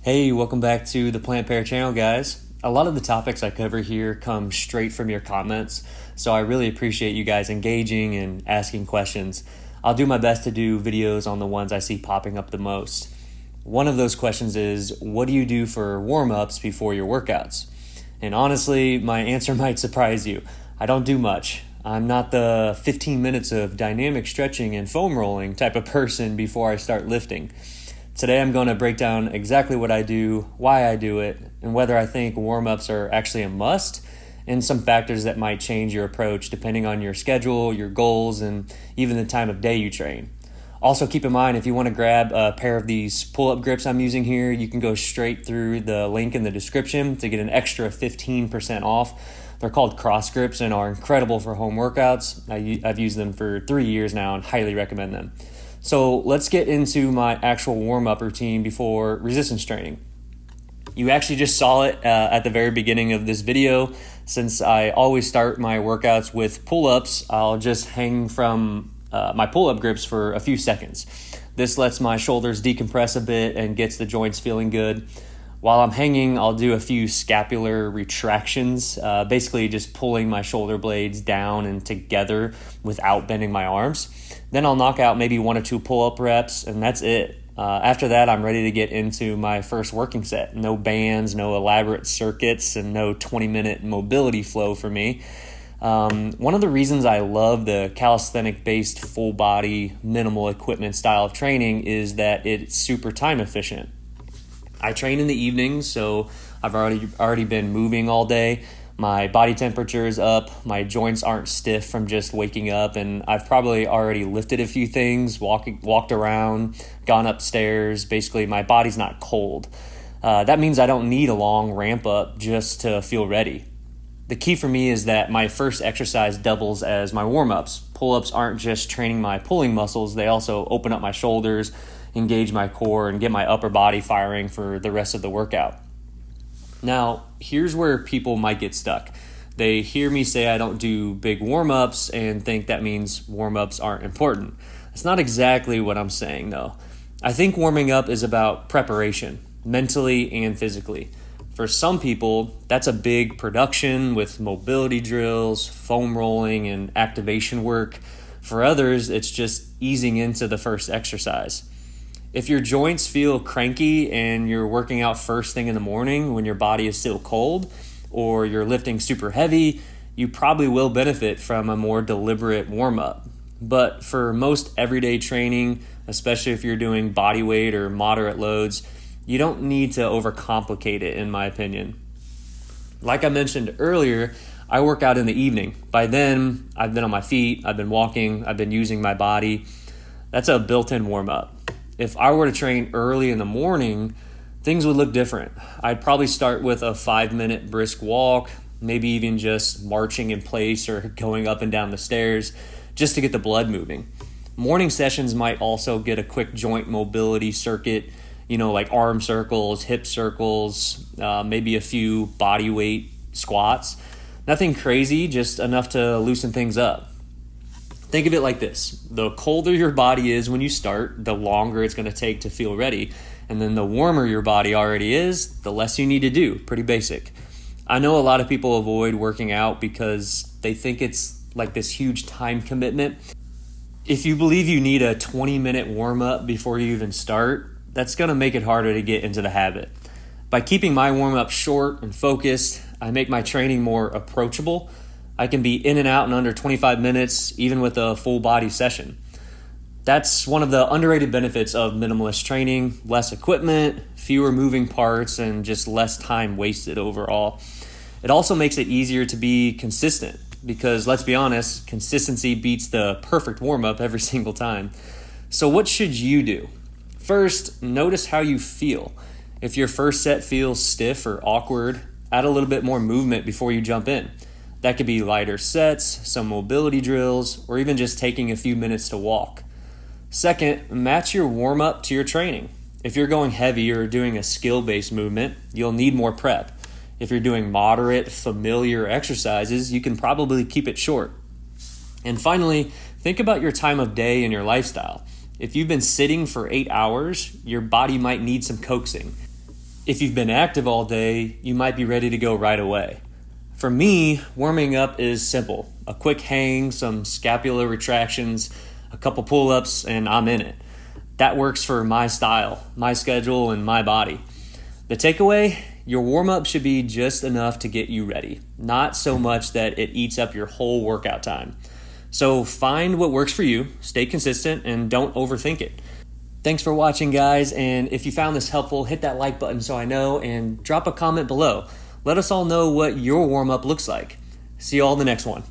Hey, welcome back to the Plant Pair channel, guys. A lot of the topics I cover here come straight from your comments, so I really appreciate you guys engaging and asking questions. I'll do my best to do videos on the ones I see popping up the most. One of those questions is, what do you do for warm-ups before your workouts? And honestly, my answer might surprise you. I don't do much. I'm not the 15 minutes of dynamic stretching and foam rolling type of person before I start lifting. Today I'm going to break down exactly what I do, why I do it, and whether I think warm-ups are actually a must, and some factors that might change your approach depending on your schedule, your goals, and even the time of day you train. Also keep in mind, if you want to grab a pair of these pull-up grips I'm using here, you can go straight through the link in the description to get an extra 15% off. They're called CrossGrips and are incredible for home workouts. I've used them for 3 years now and highly recommend them. So let's get into my actual warm-up routine before resistance training. You actually just saw it at the very beginning of this video. Since I always start my workouts with pull-ups, I'll just hang from my pull-up grips for a few seconds. This lets my shoulders decompress a bit and gets the joints feeling good. While I'm hanging, I'll do a few scapular retractions, basically just pulling my shoulder blades down and together without bending my arms. Then I'll knock out maybe 1 or 2 pull-up reps, and that's it. After that, I'm ready to get into my first working set. No bands, no elaborate circuits, and no 20-minute mobility flow for me. One of the reasons I love the calisthenic-based full-body minimal equipment style of training is that it's super time efficient. I train in the evenings, so I've already been moving all day. My body temperature is up, my joints aren't stiff from just waking up, and I've probably already lifted a few things, walked around, gone upstairs. Basically, my body's not cold. That means I don't need a long ramp up just to feel ready. The key for me is that my first exercise doubles as my warm-ups. Pull-ups aren't just training my pulling muscles, they also open up my shoulders, engage my core, and get my upper body firing for the rest of the workout. Now, here's where people might get stuck. They hear me say I don't do big warm-ups and think that means warm-ups aren't important. That's not exactly what I'm saying, though. I think warming up is about preparation, mentally and physically. For some people, that's a big production with mobility drills, foam rolling, and activation work. For others, it's just easing into the first exercise. If your joints feel cranky and you're working out first thing in the morning when your body is still cold, or you're lifting super heavy, you probably will benefit from a more deliberate warm-up. But for most everyday training, especially if you're doing bodyweight or moderate loads, you don't need to overcomplicate it, in my opinion. Like I mentioned earlier, I work out in the evening. By then, I've been on my feet, I've been walking, I've been using my body. That's a built-in warm-up. If I were to train early in the morning, things would look different. I'd probably start with a 5-minute brisk walk, maybe even just marching in place or going up and down the stairs just to get the blood moving. Morning sessions might also get a quick joint mobility circuit, like arm circles, hip circles, maybe a few body weight squats. Nothing crazy, just enough to loosen things up. Think of it like this. The colder your body is when you start, the longer it's going to take to feel ready. And then the warmer your body already is, the less you need to do. Pretty basic. I know a lot of people avoid working out because they think it's like this huge time commitment. If you believe you need a 20-minute warm-up before you even start, that's going to make it harder to get into the habit. By keeping my warm-up short and focused, I make my training more approachable. I can be in and out in under 25 minutes, even with a full body session. That's one of the underrated benefits of minimalist training: less equipment, fewer moving parts, and just less time wasted overall. It also makes it easier to be consistent because, let's be honest, consistency beats the perfect warm-up every single time. So what should you do? First, notice how you feel. If your first set feels stiff or awkward, add a little bit more movement before you jump in. That could be lighter sets, some mobility drills, or even just taking a few minutes to walk. Second, match your warm-up to your training. If you're going heavy or doing a skill-based movement, you'll need more prep. If you're doing moderate, familiar exercises, you can probably keep it short. And finally, think about your time of day and your lifestyle. If you've been sitting for 8 hours, your body might need some coaxing. If you've been active all day, you might be ready to go right away. For me, warming up is simple. A quick hang, some scapular retractions, a couple pull-ups, and I'm in it. That works for my style, my schedule, and my body. The takeaway, your warm-up should be just enough to get you ready, not so much that it eats up your whole workout time. So find what works for you, stay consistent, and don't overthink it. Thanks for watching, guys, and if you found this helpful, hit that like button so I know, and drop a comment below. Let us all know what your warm-up looks like. See you all in the next one.